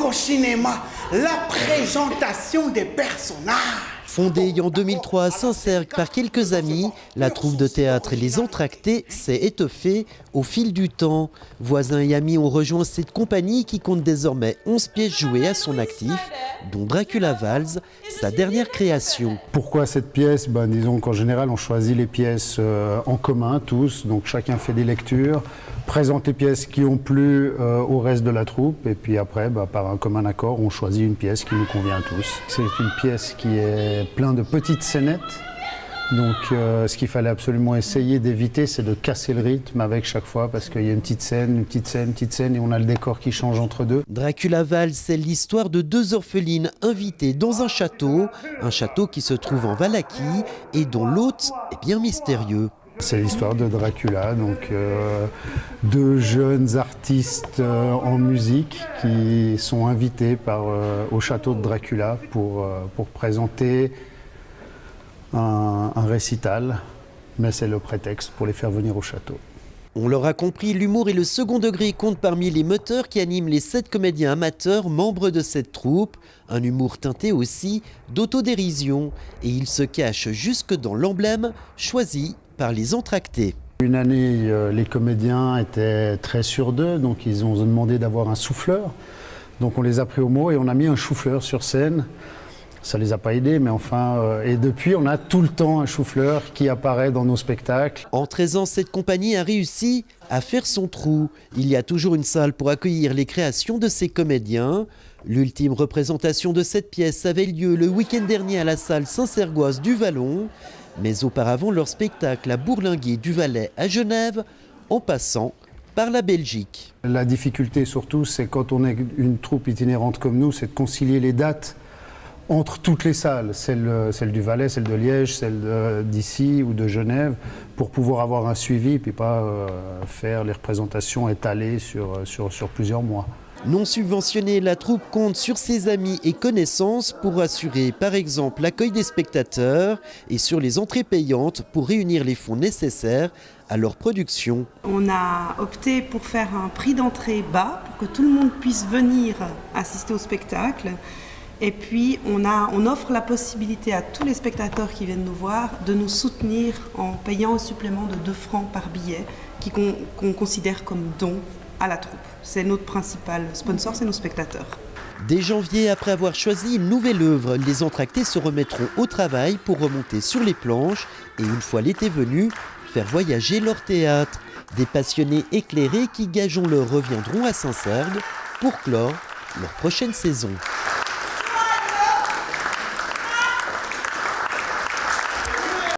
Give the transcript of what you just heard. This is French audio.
au cinéma, la présentation des personnages. Fondée en 2003 à Saint-Cergue par quelques amis, la troupe de théâtre Les Entractés s'est étoffée au fil du temps. Voisins et amis ont rejoint cette compagnie qui compte désormais 11 pièces jouées à son actif, dont Dracula Valse, sa dernière création. Pourquoi cette pièce ? Disons qu'en général, on choisit les pièces en commun, tous, donc chacun fait des lectures, présente les pièces qui ont plu au reste de la troupe, et puis après, par un commun accord, on choisit une pièce qui nous convient à tous. C'est une pièce qui est pleine de petites scénettes, donc ce qu'il fallait absolument essayer d'éviter, c'est de casser le rythme avec chaque fois, parce qu'il y a une petite scène, une petite scène, une petite scène, et on a le décor qui change entre deux. Dracula Valse, c'est l'histoire de deux orphelines invitées dans un château qui se trouve en Valachie et dont l'hôte est bien mystérieux. C'est l'histoire de Dracula, donc deux jeunes artistes en musique qui sont invités au château de Dracula pour présenter un récital, mais c'est le prétexte pour les faire venir au château. On l'aura compris, l'humour et le second degré comptent parmi les moteurs qui animent les 7 comédiens amateurs membres de cette troupe. Un humour teinté aussi d'autodérision. Et il se cache jusque dans l'emblème choisi par Les Entractés. Une année, les comédiens étaient très sûrs d'eux, donc ils ont demandé d'avoir un souffleur. Donc on les a pris au mot et on a mis un souffleur sur scène. Ça ne les a pas aidés, mais enfin... et depuis, on a tout le temps un souffleur qui apparaît dans nos spectacles. En 13 ans, cette compagnie a réussi à faire son trou. Il y a toujours une salle pour accueillir les créations de ces comédiens. L'ultime représentation de cette pièce avait lieu le week-end dernier à la salle Saint-Cergoise du Vallon. Mais auparavant, leur spectacle a bourlingué du Valais à Genève, en passant par la Belgique. La difficulté surtout, c'est quand on est une troupe itinérante comme nous, c'est de concilier les dates entre toutes les salles, celle du Valais, celle de Liège, celle d'ici ou de Genève, pour pouvoir avoir un suivi et puis pas faire les représentations étalées sur plusieurs mois. Non subventionnée, la troupe compte sur ses amis et connaissances pour assurer par exemple l'accueil des spectateurs et sur les entrées payantes pour réunir les fonds nécessaires à leur production. On a opté pour faire un prix d'entrée bas pour que tout le monde puisse venir assister au spectacle. Et puis on offre la possibilité à tous les spectateurs qui viennent nous voir de nous soutenir en payant un supplément de 2 francs par billet qu'on considère comme don à la troupe. C'est notre principal sponsor, c'est nos spectateurs. Dès janvier, après avoir choisi une nouvelle œuvre, les Entractés se remettront au travail pour remonter sur les planches et une fois l'été venu, faire voyager leur théâtre. Des passionnés éclairés qui, gageons-le, reviendront à Saint-Cergue pour clore leur prochaine saison.